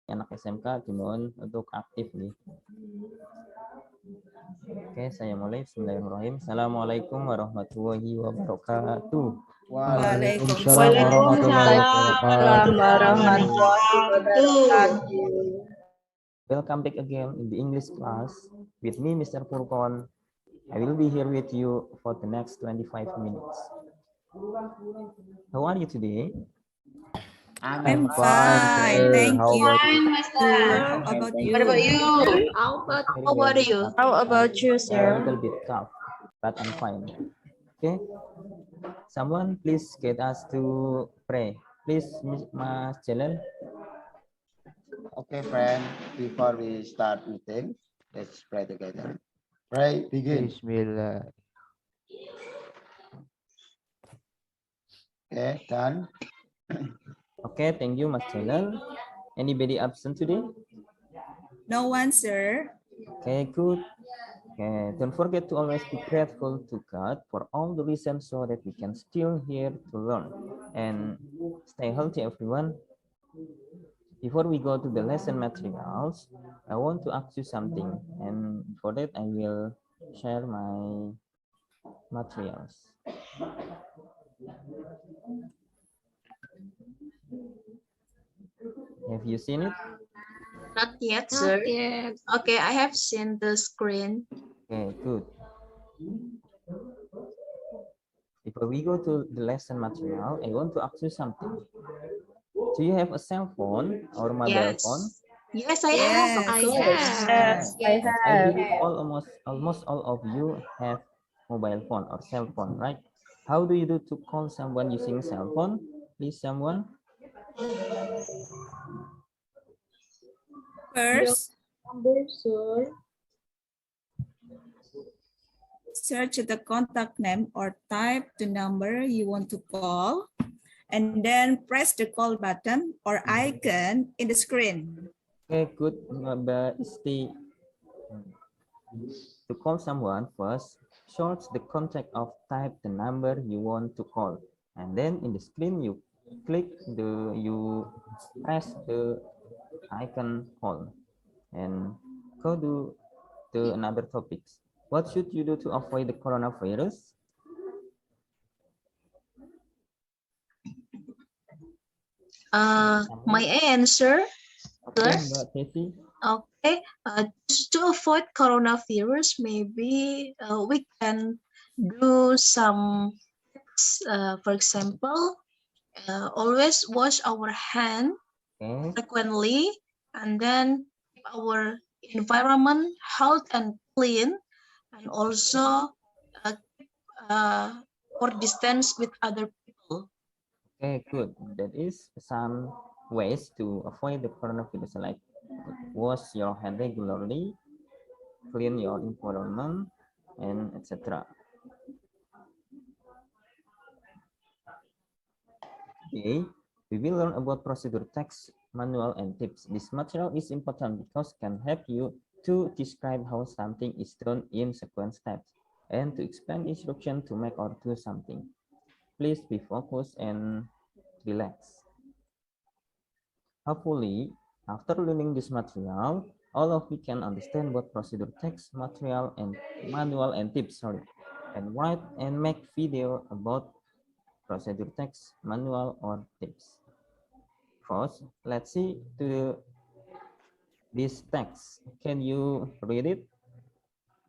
anak SMK dimohon untuk aktif nih. Oke, saya mulai. Bismillahirrahmanirrahim. Assalamualaikum warahmatullahi wabarakatuh. Waalaikumsalam warahmatullahi wabarakatuh. Welcome back again in the English class with me, Mr. Furqon. I will be here with you for the next 25 minutes. How are you today? I'm fine, thank you. How about you? What about you? How about you, A sir? little bit tough, but I'm fine. Okay. Someone please get us to pray. Please, Mas Jalal. Okay, friend, before we start meeting, let's pray together. Pray, begin. Bismillah. Okay, done. Okay, thank you, Mas Jalal. Anybody absent today? No one, sir. Okay, good. Okay, don't forget to always be grateful to God for all the reasons so that we can still here to learn. And stay healthy, everyone. Before we go to the lesson materials, I want to ask you something. And for that, I will share my materials. Have you seen it? Not yet, sir. Okay, I have seen the screen. Okay, good. Before we go to the lesson material, I want to ask you something. Do you have a cell phone or mobile phone? Yes, I have. Yes. Of course. I believe almost all of you have mobile phone or cell phone, right? How do you do to call someone using cell phone? Please, someone. First, search the contact name or type the number you want to call, and then press the call button or icon in the screen. Okay, good. But to call someone first, search the contact of type the number you want to call, and then in the screen you press the icon call, and go to another topics. What should you do to avoid the coronavirus? My answer. Okay, Mbak Tessy. Okay, just to avoid coronavirus, maybe we can do some, for example, always wash our hand Okay. frequently, and then keep our environment health and clean, and also keep our distance with other people. Okay, good. That is some ways to avoid the coronavirus, like wash your hand regularly, clean your environment, and etc. Today, we will learn about procedure text, manual, and tips. This material is important because it can help you to describe how something is done in sequence steps and to explain instruction to make or do something. Please be focused and relax. Hopefully, after learning this material, all of you can understand what procedure text, material, and manual and tips, and write and make video about procedure text, manual, or tips. First, let's see this text. Can you read it?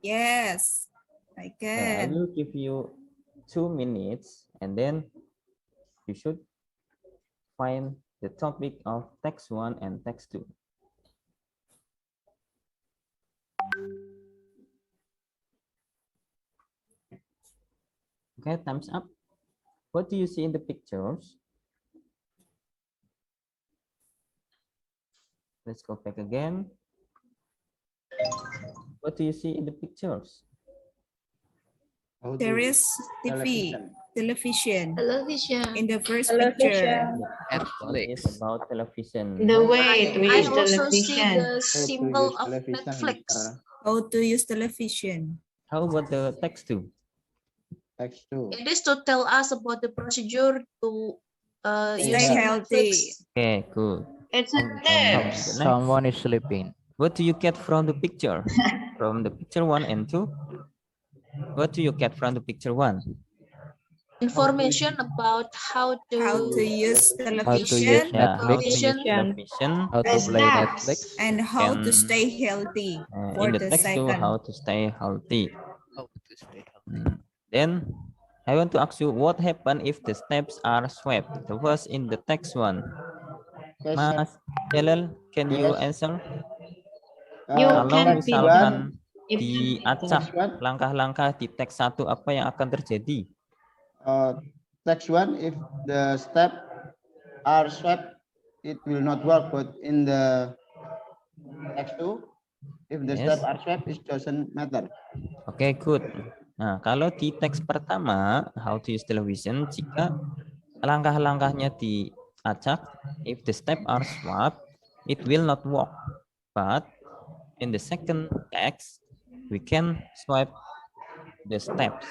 Yes, I Okay, I can. will give you 2 minutes, and then you should find the topic of text 1 and text 2. Okay, thumbs up. What do you see in the pictures? Let's go back again. What do you see in the pictures? There is television in the first picture. It's about television. The way to use television. The symbol of Netflix. How to use television. How about the text 2? Text 2. It is to tell us about the procedure to Stay use healthy. Netflix. Okay, good. It's a And tips. the next, Someone is sleeping. what do you get from the picture? From the picture 1 and 2? What do you get from the picture 1? Information about how How to use How to use television Yeah, how to Netflix. use Television. television. How to Press play tabs. Netflix. and how to Can, stay healthy for in the the text to second. how to stay healthy. How to stay healthy. Then I want to ask you what happen if the steps are swept. The first in the text one. Okay, Mas Jalal, can you Yes. answer? You Kalau can misalkan If diacak Text one, langkah-langkah di teks 1 apa yang akan terjadi? text one, if the step are swept, it will not work. But in the text two, if the Yes. step are swept, it doesn't matter. Oke, good. Nah, kalau di teks pertama, how to use television, jika langkah-langkahnya diacak, if the step are swapped, it will not work. But in the second text, we can swipe the steps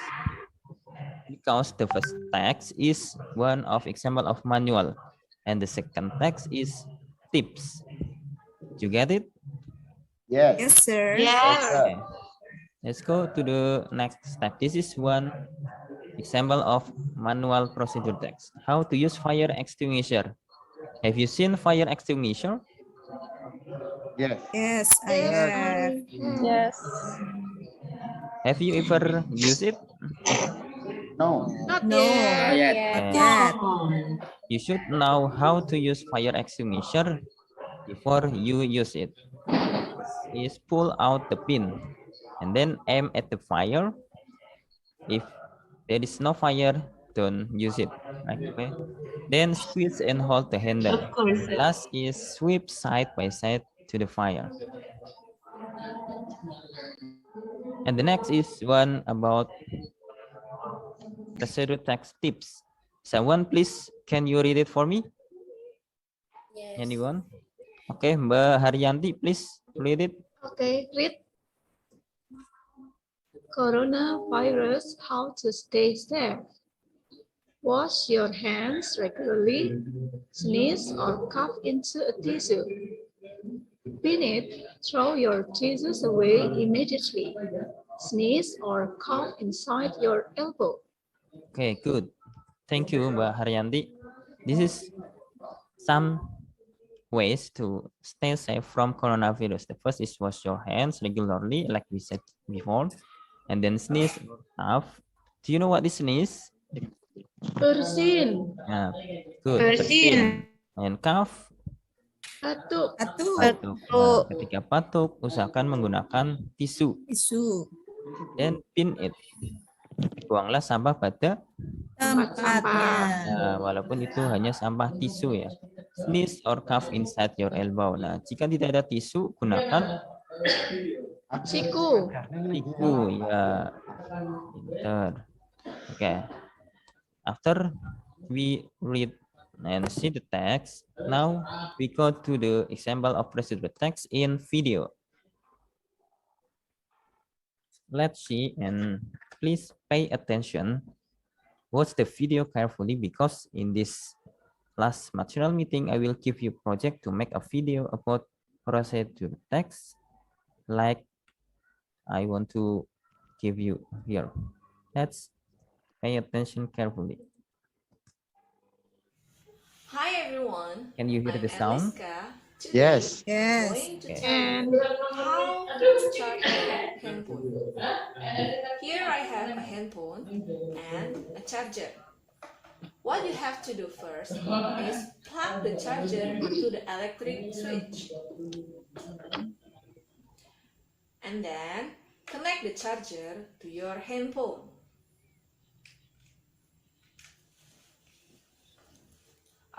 because the first text is one of example of manual and the second text is tips. You get it? Yes. Yes, sir. yes. Okay. Let's go to the next step. This is one example of manual procedure text. How to use fire extinguisher. Have you seen fire extinguisher? Yes. Yes, I have. Yes. Have you ever used it? No. Not No. yet. Okay. Yet. You should know how to use fire extinguisher before you use it. Is pull out the pin and then aim at the fire. If there is no fire, don't use it. Okay. Then squeeze and hold the handle. Of course. Last is sweep side by side to the fire. And the next is one about procedure text tips. Someone please, can you read it for me? Yes. Anyone? Okay, Mbak Haryanti, please read it. Okay, read. Coronavirus, how to stay safe. Wash your hands regularly. Sneeze or cough into a tissue. Pin it, throw your tissues away immediately. Sneeze or cough inside your elbow. Okay, good. Thank you, Mbak Haryanti. This is some ways to stay safe from coronavirus. The first is wash your hands regularly, like we said before, and then sneeze or cough. Do you know what is sneeze? Bersin. Yeah, good. Bersin. And cough. Batuk. Batuk. Batuk. Nah, ketika batuk, usahakan menggunakan tisu. Tisu. Dan pin it. Buanglah sampah pada Tempatnya. walaupun itu hanya sampah tisu ya. Sneeze or cough inside your elbow. Nah, jika tidak ada tisu, gunakan Siku. siku ya. Pinter. Okay. After we read and see the text, now we go to the example of procedure text in video. Let's see and please pay attention. Watch the video carefully because in this last material meeting, I will give you project to make a video about procedure text like I want to give you here. Let's pay attention carefully. Hi everyone. Can you hear I'm the sound? Eliska. Today, Yes. I'm Yes. going to Okay. tell you how to charge your handphone. Here I have a handphone and a charger. What you have to do first is plug the charger into the electric switch. And then connect the charger to your handphone.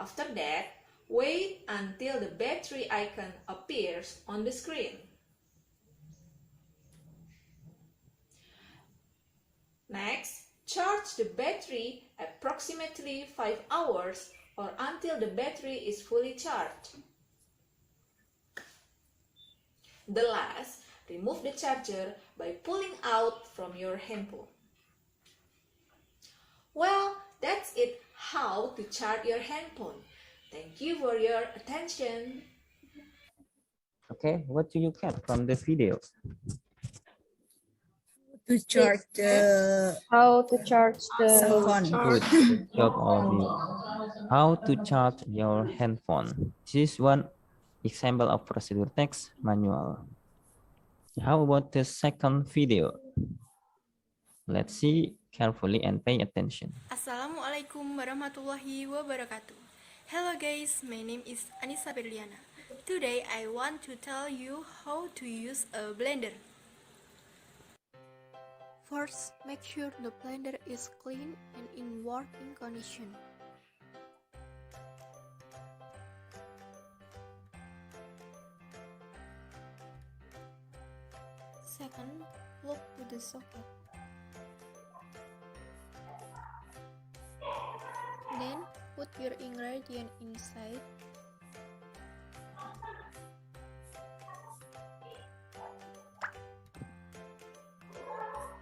After that, wait until the battery icon appears on the screen. Next, charge the battery approximately 5 hours or until the battery is fully charged. The last, remove the charger by pulling out from your handphone. Well, that's it how to charge your handphone. Thank you for your attention. Okay, what do you get from the video? To charge the How to charge cell the phone. Good, good job all of you. How to charge your handphone. This is one example of procedure text manual. How about the second video? Let's see carefully and pay attention. Assalamualaikum warahmatullahi wabarakatuh. Hello guys, my name is Anissa Berliana. Today I want to tell you how to use a blender. First, make sure the blender is clean and in working condition. Second, plug to the socket. Then, put your ingredient inside.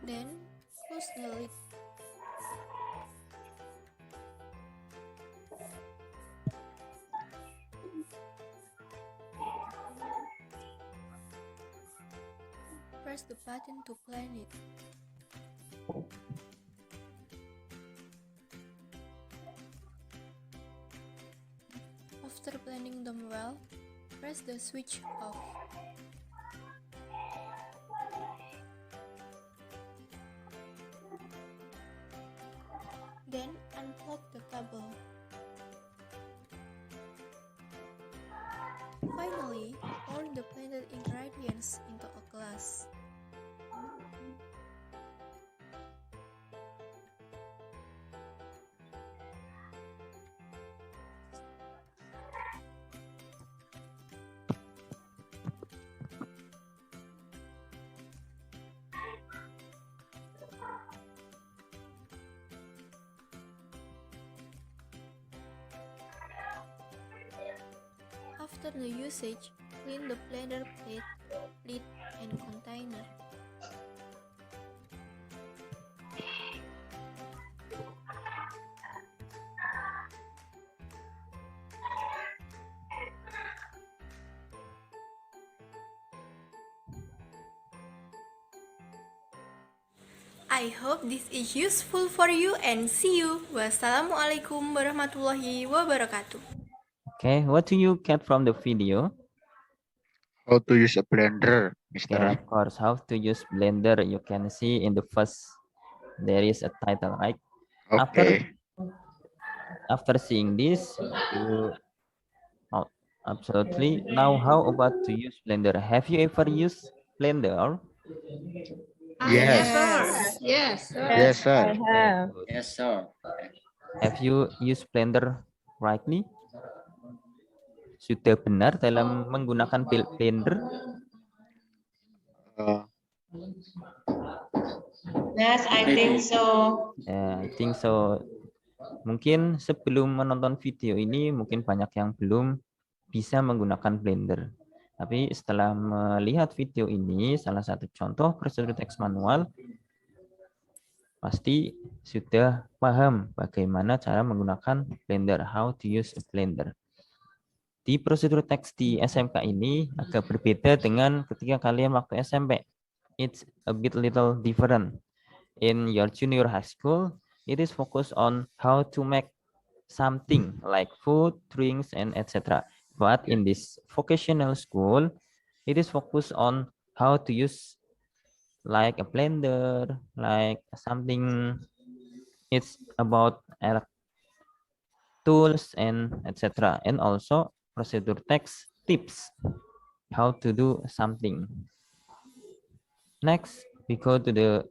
Then, close the lid. Press the button to blend it. After blending them well, press the switch off. Then unplug the cable. Finally, pour the blended ingredients into a glass. After the usage, clean the blender plate, lid, and container. I hope this is useful for you and see you. Wassalamualaikum warahmatullahi wabarakatuh. Okay, what do you get from the video? How to use a blender, Okay, Mr. of course, how to use Blender. You can see in the first, there is a title, right? Okay. After seeing this, you absolutely. Now, how about to use Blender? Have you ever used Blender? Yes. Yes, sir. Yes, sir. I have. Yes, sir. Have you used Blender rightly? Sudah benar dalam menggunakan Blender? Yes, I think so. I think so. Mungkin sebelum menonton video ini, mungkin banyak yang belum bisa menggunakan Blender. Tapi setelah melihat video ini, salah satu contoh prosedur teks manual, pasti sudah paham bagaimana cara menggunakan Blender, how to use a Blender. Di prosedur teks di SMK ini agak berbeda dengan ketika kalian waktu SMP. It's a bit little different. In your junior high school, it is focused on how to make something like food, drinks, and etc. But in this vocational school, it is focused on how to use like a blender, like something. It's about tools and etc. And also procedure text tips, how to do something. Next, we go to the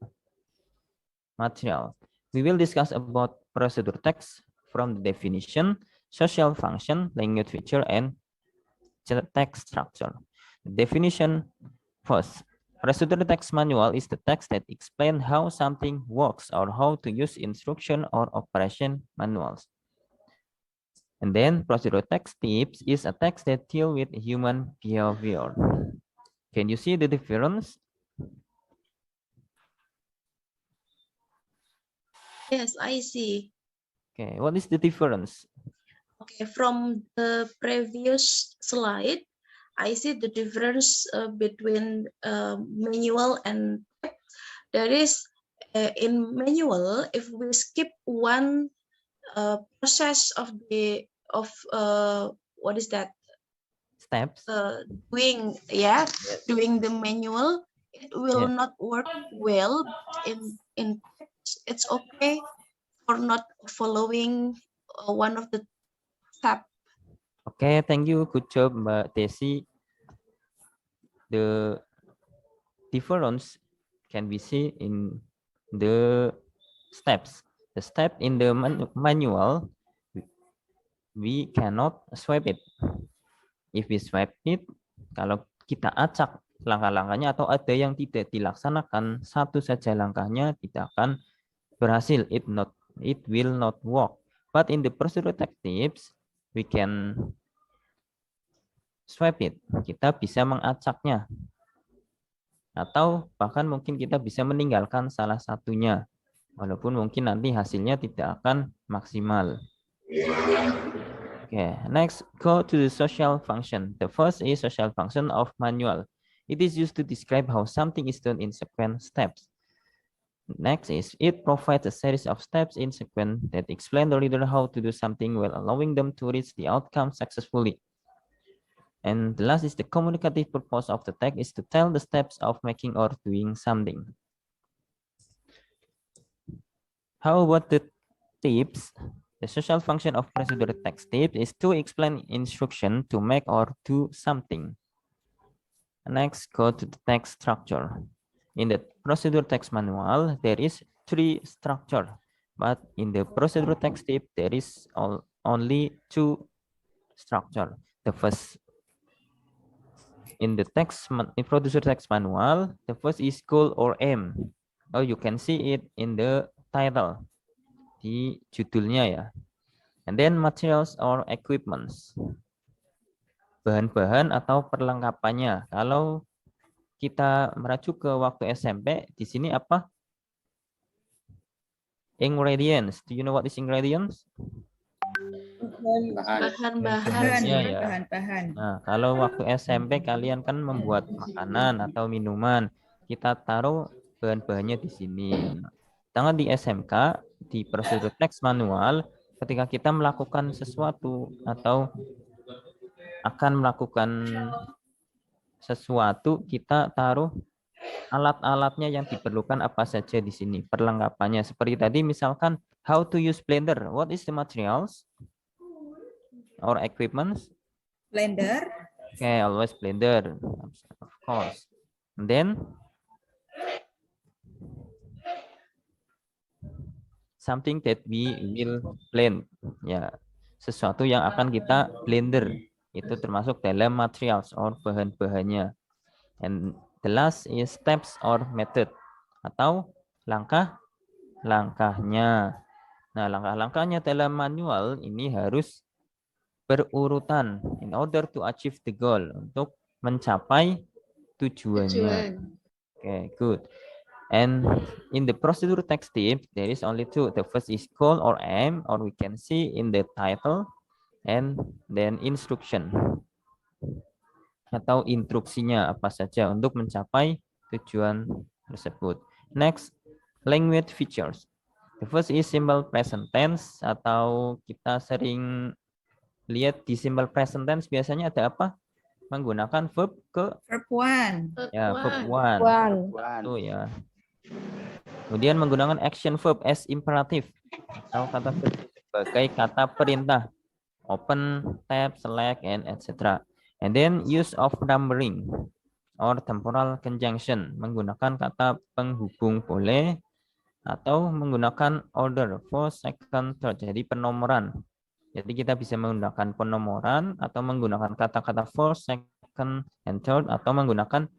material. We will discuss about procedure text from the definition, social function, language feature, and text structure. The definition first. Procedure text manual is the text that explains how something works or how to use instruction or operation manuals. And then procedure text tips is a text that deal with human behavior. Can you see the difference? Yes, I see. Okay, what is the difference? Okay, from the previous slide, I see the difference between manual and type. There is in manual, if we skip one process of what is that? Steps. Doing the manual, it will not work well. In it's okay for not following one of the step. Okay, thank you. Good job, Mbak Desi. The difference can be seen in the steps. The step in the manual, we cannot swipe it. If we swipe it, kalau kita acak langkah-langkahnya atau ada yang tidak dilaksanakan, satu saja langkahnya tidak akan berhasil. It will not work. But in the procedural text tips, we can swipe it. Kita bisa mengacaknya. Atau bahkan mungkin kita bisa meninggalkan salah satunya. Walaupun mungkin nanti hasilnya tidak akan maksimal. Okay, next, go to the social function. The first is social function of manual. It is used to describe how something is done in sequence steps. Next is, it provides a series of steps in sequence that explain the reader how to do something while allowing them to reach the outcome successfully. And the last is, the communicative purpose of the text is to tell the steps of making or doing something. How about the tips? The social function of procedural text tips is to explain instruction to make or do something. Next, go to the text structure. In the procedural text manual, there is 3 structure, but in the procedural text tip, there is only 2 structure. The first, in the procedural text manual, the first is goal or aim. Oh, you can see it in the title. Di judulnya ya. And then materials or equipments. Bahan-bahan atau perlengkapannya. Kalau kita merujuk ke waktu SMP, di sini apa? Ingredients. Do you know what is ingredients? Bahan-bahan. Nah, kalau waktu SMP kalian kan membuat makanan atau minuman, kita taruh bahan-bahannya di sini. Sedangkan di SMK, di prosedur teks manual, ketika kita melakukan sesuatu atau akan melakukan sesuatu, kita taruh alat-alatnya yang diperlukan apa saja di sini, perlengkapannya. Seperti tadi misalkan, how to use blender. What is the materials or equipments? Blender. Okay, always blender, of course. And then something that we will blend, ya, sesuatu yang akan kita blender, itu termasuk dalam materials or bahan-bahannya. And the last is steps or method, atau langkah-langkahnya. Nah, langkah-langkahnya dalam manual ini harus berurutan in order to achieve the goal, untuk mencapai tujuannya. Okay, good. And in the procedure text tip, there is only 2. The first is goal or aim, or we can see in the title, and then instruction, atau instruksinya apa saja untuk mencapai tujuan tersebut. Next, language features. The first is simple present tense, atau kita sering lihat di simple present tense biasanya ada apa? Menggunakan verb verb 1. Ya, verb 1. Itu ya. Kemudian menggunakan action verb as imperative, atau kata verb sebagai kata perintah. Open, tab, select, and etc. And then use of numbering or temporal conjunction, menggunakan kata penghubung boleh, atau menggunakan order, first, second, third, jadi penomoran. Jadi kita bisa menggunakan penomoran atau menggunakan kata-kata first, second, and third, atau menggunakan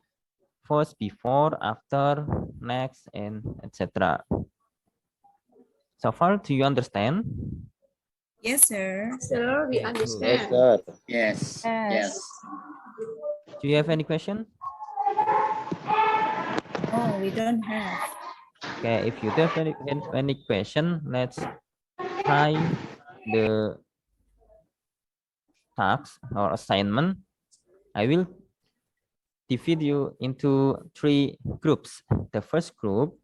first, before, after, next, and etc. So far, do you understand? Yes, sir. Sir, we understand. Yes. Do you have any question? Oh, we don't have. Okay, if you don't have any question, let's try the task or assignment, I will divide you into 3 groups. The first group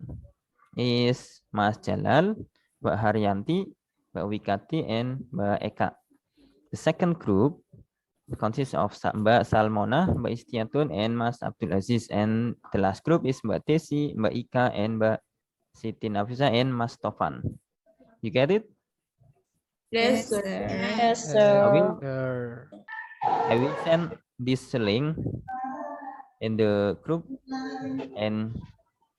is Mas Jalal, Mbak Haryanti, Mbak Wikati, and Mbak Eka. The second group consists of Mbak Salmona, Mbak Istiatun, and Mas Abdul Aziz. And the last group is Mbak Desi, Mbak Ika, and Mbak Siti Nafisa, and Mas Tovan. You get it? Yes, sir. Yes, sir. I will send this link in the group, and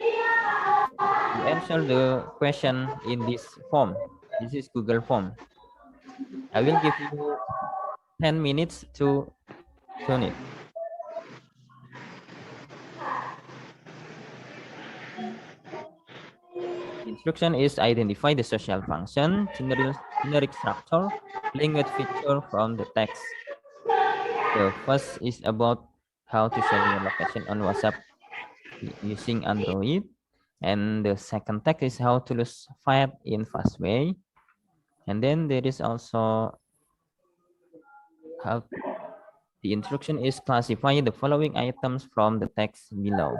you answer the question in this form. This is Google form. I will give you 10 minutes to turn it. Instruction is identify the social function, generic structure, language feature from the text. The first is about how to share your location on WhatsApp using Android. And the second text is how to lose fat in fast way. And then there is also how the instruction is classify the following items from the text below.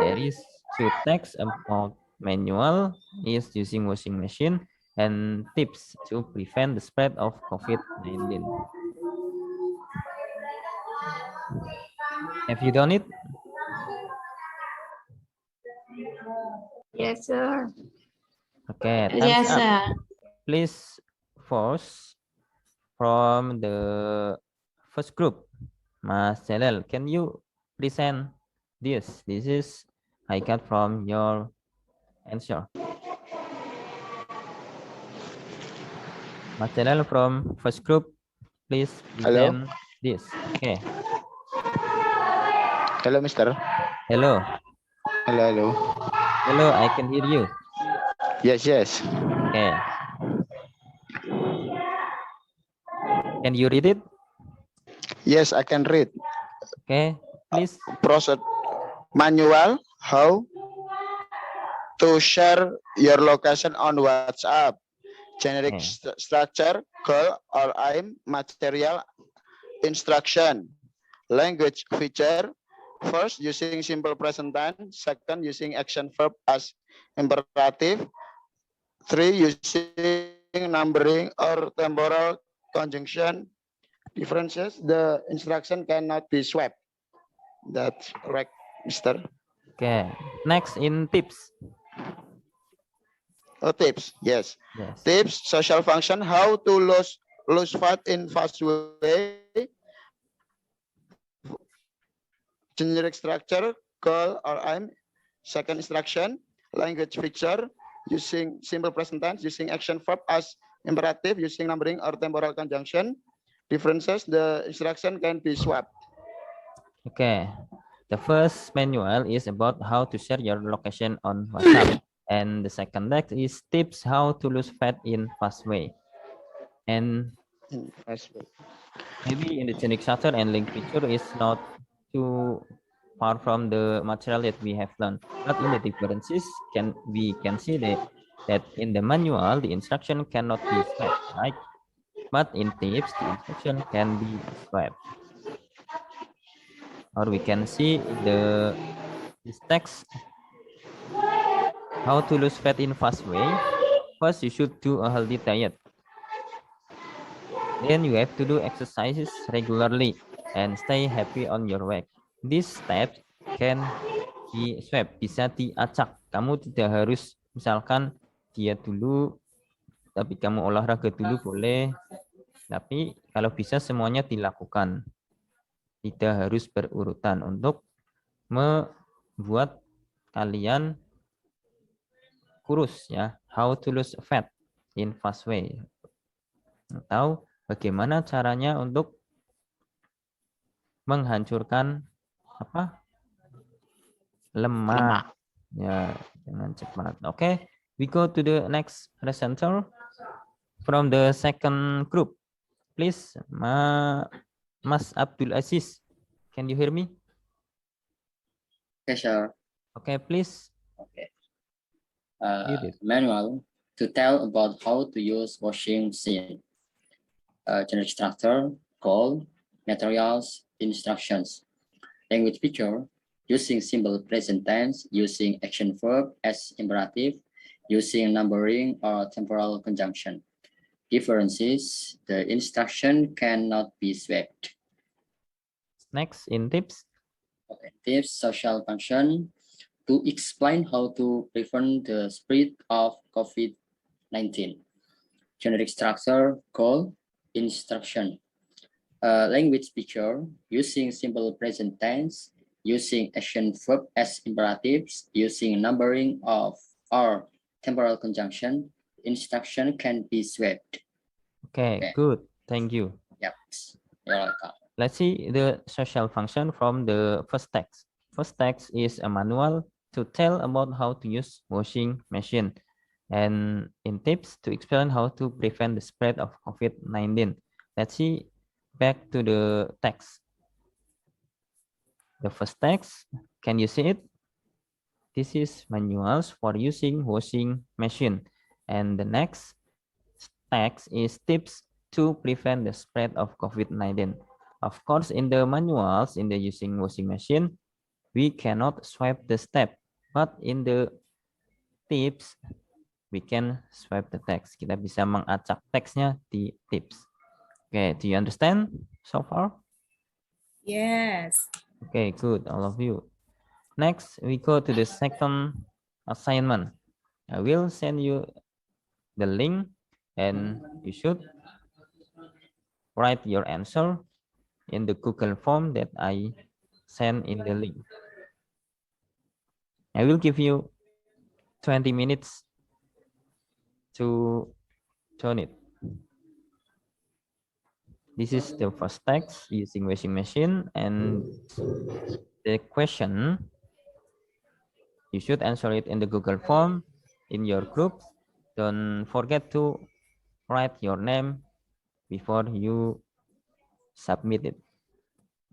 There is 2 texts about manual is using washing machine and tips to prevent the spread of COVID-19. Have you done it? Yes, sir. Okay, thumbs Yes, up. sir. Please force from the first group. Mas Jalal, can you present this? This is I got from your answer. Mas Jalal from first group, please present this. Okay. Hello, Mister. Hello. Hello, hello. Hello, I can hear you. Yes, yes. Okay. Can you read it? Yes, I can read. Okay, please. Process manual, how to share your location on WhatsApp. Generic structure, goal or aim, material, instruction. Language feature, first using simple present tense, second using action verb as imperative, 3 using numbering or temporal conjunction. Differences, the instruction cannot be swapped. That's correct, Mister. Okay, next in tips. Oh, tips, yes. Yes. Tips, social function, how to lose fat in fast way. Generic structure, goal or aim. Second instruction, language feature, using simple present tense, using action verb as imperative, using numbering or temporal conjunction. Differences, the instruction can be swapped. Okay, the first manual is about how to share your location on WhatsApp. And the second text is tips how to lose fat in fast way. And maybe in the generic structure and link feature is not too far from the material that we have learned. But in the differences, we can see that in the manual, the instruction cannot be swapped, right? But in tips, the instruction can be swapped. Or we can see this text, how to lose fat in fast way. First, you should do a healthy diet. Then you have to do exercises regularly and stay happy on your weight. These steps can be swapped, bisa diacak. Kamu tidak harus misalkan diet dulu, tapi kamu olahraga dulu boleh. Tapi kalau bisa semuanya dilakukan. Tidak harus berurutan untuk membuat kalian kurus ya. How to lose fat in fast way. Atau bagaimana caranya untuk menghancurkan apa? Lemak. Ya, dengan cepat. Okay, we go to the next presenter from the second group. Please, Mas Abdul Aziz, can you hear me? Okay, sure. Okay, please. Okay. Manual to tell about how to use washing machine. generic structure, goal, materials, instructions. Language picture, using simple present tense, using action verb as imperative, using numbering or temporal conjunction. Differences, the instruction cannot be swapped. Next, in tips. Okay, tips, social function, to explain how to prevent the spread of COVID-19. Generic structure, goal, instruction. Language picture, using simple present tense, using action verb as imperatives, using numbering of or temporal conjunction. Instruction can be swapped. Okay, good. Thank you. Yep, you're welcome. Let's see the social function from the first text. First text is a manual to tell about how to use washing machine, and in tips to explain how to prevent the spread of COVID-19. Let's see back to the text. The first text, can you see it? This is manuals for using washing machine. And the next text is tips to prevent the spread of COVID-19. Of course, in the manuals, in the using washing machine, we cannot swipe the step. But in the tips, we can swipe the text. Kita bisa mengacak teksnya di tips. Okay, do you understand so far? Yes. Okay, good, all of you. Next, we go to the second assignment. I will send you the link and you should write your answer in the Google form that I send in the link. I will give you 20 minutes to turn it. This is the first text using washing machine, and the question, you should answer it in the Google form in your group. Don't forget to write your name before you submit it.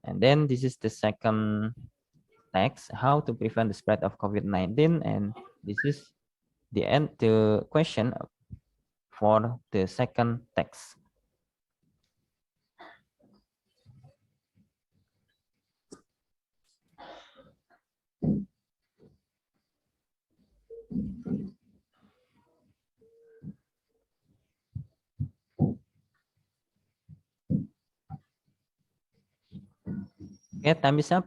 And then this is the second text, how to prevent the spread of COVID-19, and this is the end, the question for the second text. Okay, time is up.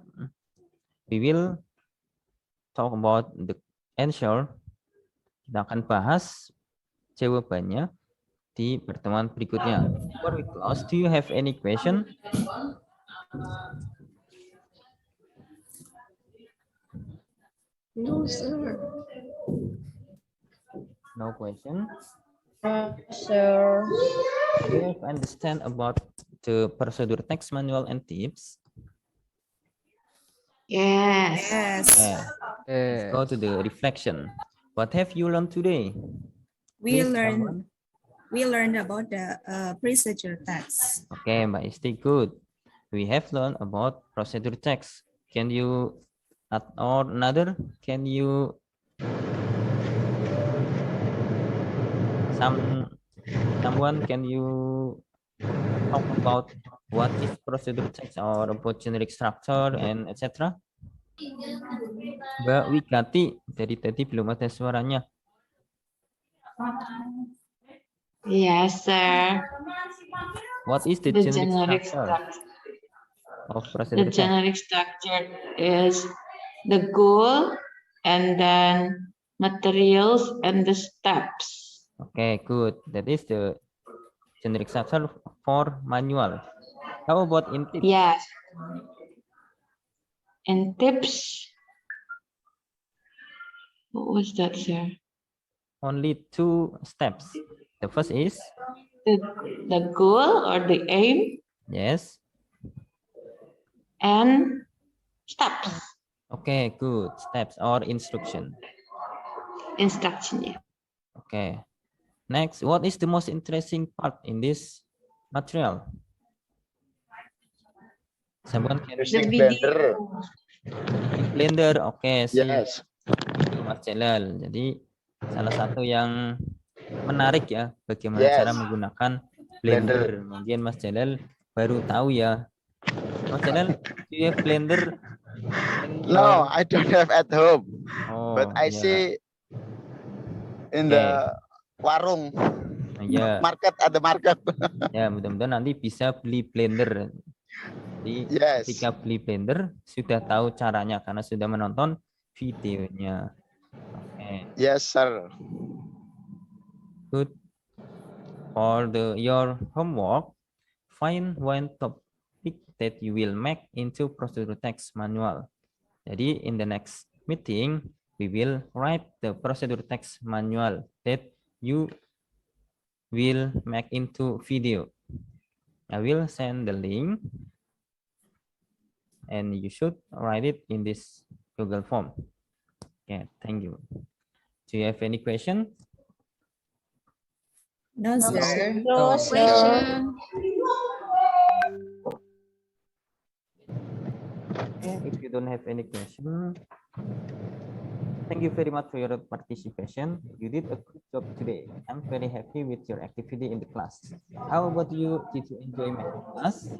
We will talk about the answer. Kita akan bahas jawabannya di pertemuan berikutnya. Before we close, do you have any question? No, sir. No question. Sir. Do you understand about the procedure text manual and tips? Yes. Yes. Let's go to the reflection. What have you learned today? We Please, learned about the procedure text. Okay, Mbak Isti, good. We have learned about procedure text. Can you add or another? Can you someone can you talk about what is procedure text or about generic structure and etc. Mbak Wigati, dari tadi belum ada suaranya. Yes, sir. What is the generic structure of procedure The text? generic structure is the goal and then materials and the steps. Okay, good. That is the generic structure for manual. How about in tips? Yes. In tips. What was that, sir? Only 2 steps. The first is The goal or the aim yes. and steps. Okay, good. Steps or instruction. Instruction, yeah. Okay. Next, what is the most interesting part in this material? Someone can Using The Blender. Blender. Okay, see. Yes. Mas Celal. Jadi salah satu yang menarik ya bagaimana Yes. cara menggunakan Blender. Mungkin Mas Jalal baru tahu ya. Mas Jalal, do you have Blender? No, I don't have at home, Oh, but I ya. see in the warung Ya, market at the market. ya mudah-mudahan nanti bisa beli Blender. Jadi Yes. ketika beli Blender sudah tahu caranya karena sudah menonton videonya. Oke. Yes, sir. Good. For your homework, find one topic that you will make into procedure text manual. Jadi in the next meeting, we will write the procedure text manual that you will make into video. I will send the link and you should write it in this Google form. Okay, thank you. Do you have any question? No, sir. No question. Okay, if you don't have any question, thank you very much for your participation. You did a good job today. I'm very happy with your activity in the class. How about you? Did you enjoy my class?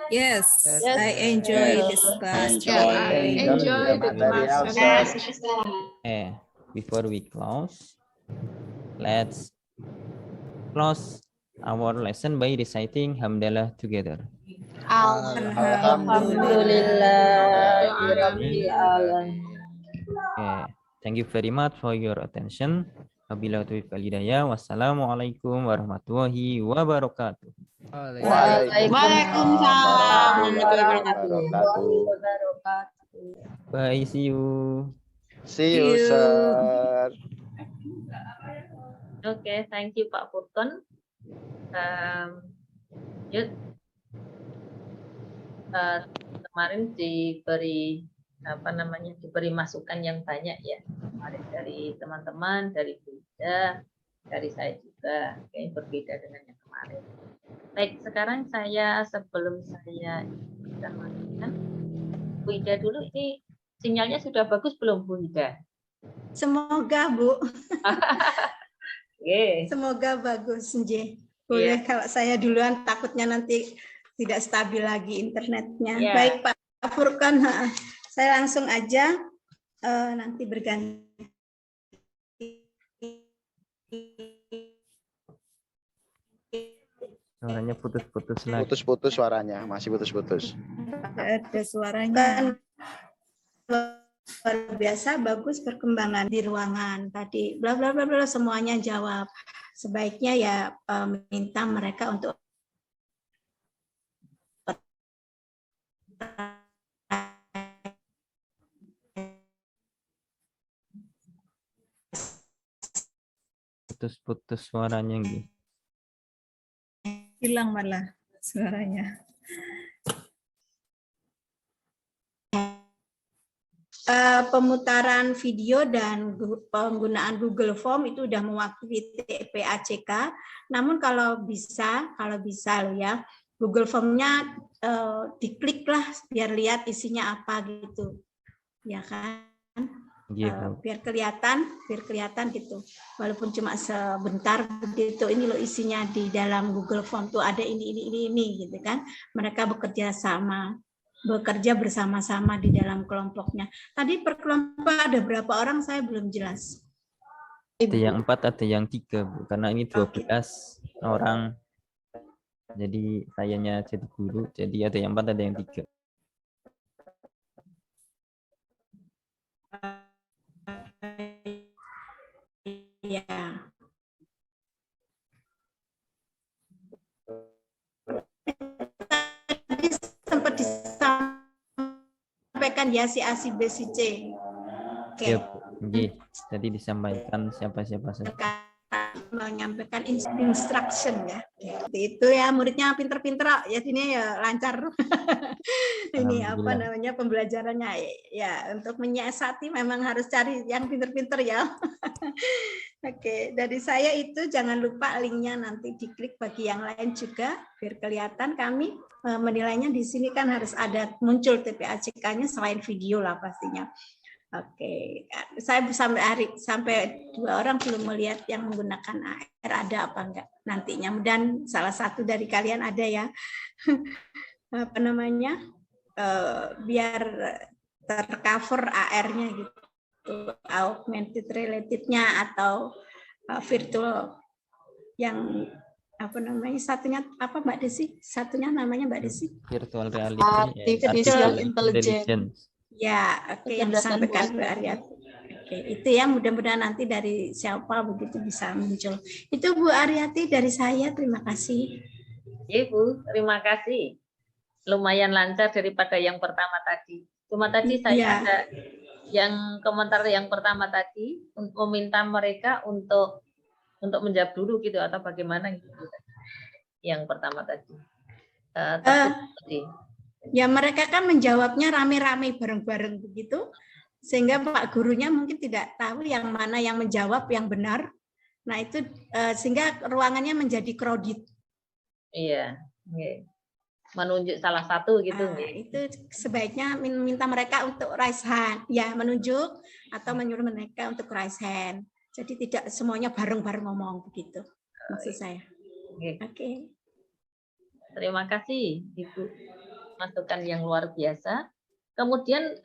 Yes, I enjoy this class. I enjoy the class. Okay, before we close, let's close our lesson by reciting Hamdalah together. Okay, thank you very much for your attention. Wabillahi taufiq wal hidayah. Wassalamualaikum warahmatullahi wabarakatuh. Waalaikumsalam warahmatullahi wabarakatuh. Bye, see you. See you, sir. Oke, thank you Pak Furkon. Kemarin diberi diberi masukan yang banyak ya, kemarin dari teman-teman, dari Bu Ida, dari saya juga, kayak berbeda dengan yang kemarin. Baik, sekarang sebelum saya lanjutkan, Bu Ida dulu, ini sinyalnya sudah bagus belum Bu Ida? Semoga Bu. Okay. Semoga bagus, Nje. Boleh kalau saya duluan, takutnya nanti tidak stabil lagi internetnya. Baik Pak Furkon, saya langsung aja nanti berganti. Suaranya putus-putus lagi. Putus-putus suaranya, masih putus-putus. Ada suaranya. Luar biasa, bagus perkembangan di ruangan tadi. Bla bla bla bla semuanya jawab. Sebaiknya ya minta mereka untuk putus-putus suaranya gitu. Hilang malah suaranya. Pemutaran video dan penggunaan Google Form itu sudah mewakili TPACK. Namun kalau bisa loh ya, Google Form-nya diklik lah biar lihat isinya apa gitu, ya kan? Biar kelihatan gitu. Walaupun cuma sebentar gitu, ini loh isinya di dalam Google Form tuh ada ini gitu kan. Mereka bekerja bersama-sama di dalam kelompoknya. Tadi per kelompok ada berapa orang saya belum jelas. Ada yang 4, ada yang 3, Bu. Karena ini 12 orang. Jadi sayanya jadi guru, jadi ada yang 4, ada yang 3. Ya. Tadi sempat disampaikan ya si A, si B, si C. Oke. Ya, tadi disampaikan siapa-siapa saja. Menyampaikan instruction ya. Itu ya, muridnya pinter-pinter ya, sini ya lancar. Ini apa namanya pembelajarannya ya, untuk menyiasati memang harus cari yang pinter-pinter ya. Oke, dari saya itu jangan lupa linknya nanti diklik bagi yang lain juga biar kelihatan. Kami menilainya di sini kan harus ada muncul TPACK-nya selain video lah pastinya. Oke, saya sampai 2 orang belum melihat yang menggunakan AR, ada apa enggak nantinya. Dan salah satu dari kalian ada ya, apa namanya, biar tercover AR-nya gitu, augmented reality-nya atau virtual yang apa namanya, satunya apa Mbak Desi? Satunya namanya Mbak Desi? Virtual reality, Artificial intelligence. Ya, oke, yang disampaikan Mbak Aryati. Oke, itu ya, mudah-mudahan nanti dari siapa begitu bisa muncul. Itu Bu Aryati dari saya, terima kasih. Ibu, terima kasih. Lumayan lancar daripada yang pertama tadi. Cuma tadi saya ada yang komentar yang pertama tadi meminta mereka untuk menjawab dulu gitu atau bagaimana gitu. Yang pertama tadi. Ya, mereka kan menjawabnya rame-rame bareng-bareng begitu, sehingga Pak gurunya mungkin tidak tahu yang mana yang menjawab yang benar. Nah, itu sehingga ruangannya menjadi crowded. Iya, menunjuk salah satu gitu. Itu sebaiknya minta mereka untuk raise hand, ya, menunjuk atau menyuruh mereka untuk raise hand. Jadi tidak semuanya bareng-bareng ngomong begitu, maksud saya. Oke. Terima kasih, Ibu. Masukan yang luar biasa. Kemudian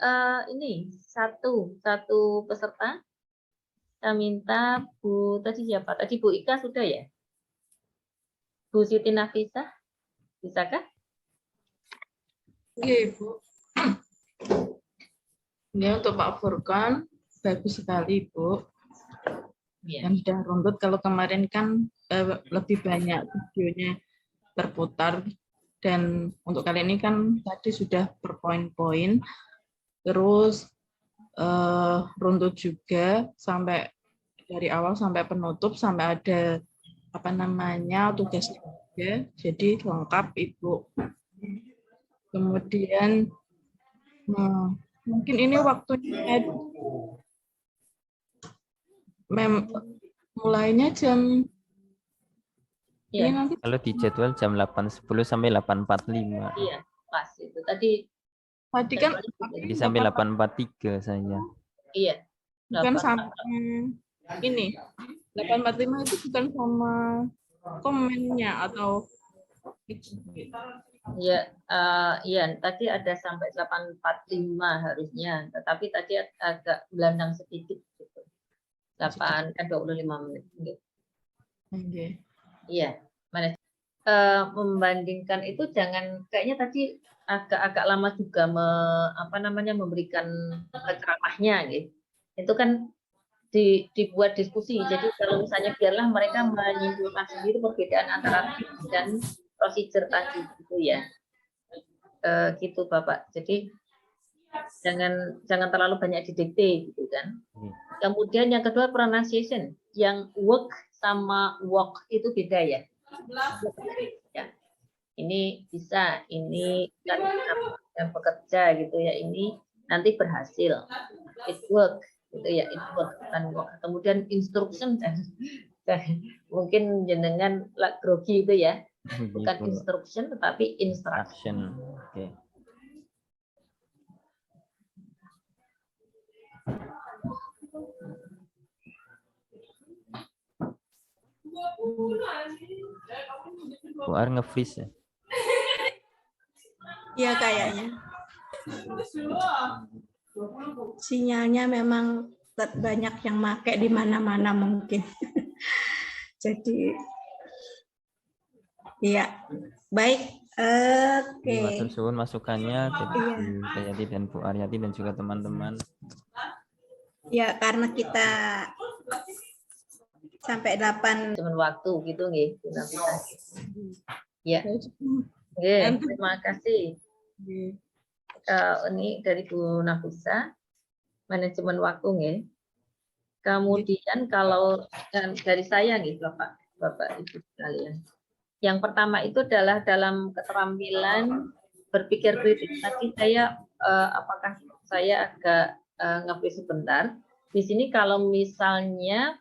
ini satu peserta. Saya minta Bu, tadi siapa? Tadi Bu Ika sudah ya? Bu Siti Nafisa, bisakah? Iya, Ibu. Ini untuk Pak Furqan, bagus sekali, Bu. Yang sudah runtut, kalau kemarin kan lebih banyak videonya terputar. Dan untuk kali ini kan tadi sudah per poin-poin, terus runtut juga sampai dari awal sampai penutup, sampai ada apa namanya tugasnya juga, jadi lengkap Ibu. Kemudian mungkin ini waktunya mulainya jam Iya. nanti Kalau di jadwal jam 8.10 sampai 8.45. Iya, pas itu. Tadi kan jadi sampai 8.43 saya. Iya. Bukan sama ini. 8.45 itu bukan sama komennya atau ya, iya, tadi ada sampai 8.45 harusnya, tetapi tadi agak belandang sedikit gitu. 8 kan 25 menit. Oke. Iya, membandingkan itu jangan, kayaknya tadi agak lama juga memberikan ceramahnya gitu. Itu kan dibuat diskusi. Jadi kalau misalnya biarlah mereka menyimpulkan sendiri perbedaan antara dan prosedur tadi gitu ya. Gitu Bapak. Jadi jangan terlalu banyak didikte gitu kan. Kemudian yang kedua pronunciation, yang work sama walk itu beda ya. Ya. Ini bisa, ini kan yang bekerja gitu ya, ini nanti berhasil. It work gitu ya, it work dan walk. Kemudian instruction mungkin jenengan grogi itu ya. Bukan instruction tetapi instruction. Oke. Bu Ar nge-freeze ya? Iya kayaknya. Sinyalnya memang banyak yang pakai di mana-mana mungkin. Jadi, iya. Baik. Oke. Matur suwun masukannya dari Bu Dayati dan Bu Aryati dan juga teman-teman. Ya, karena kita sampai 8 waktu gitu nggih. Ya. Oke, terima kasih. Ini dari Bu Nafisa, manajemen waktu nggih. Kemudian kalau dari saya nih Bapak Ibu sekalian. Yang pertama itu adalah dalam keterampilan berpikir kritis. Tadi saya apakah saya agak nge-freeze sebentar. Di sini kalau misalnya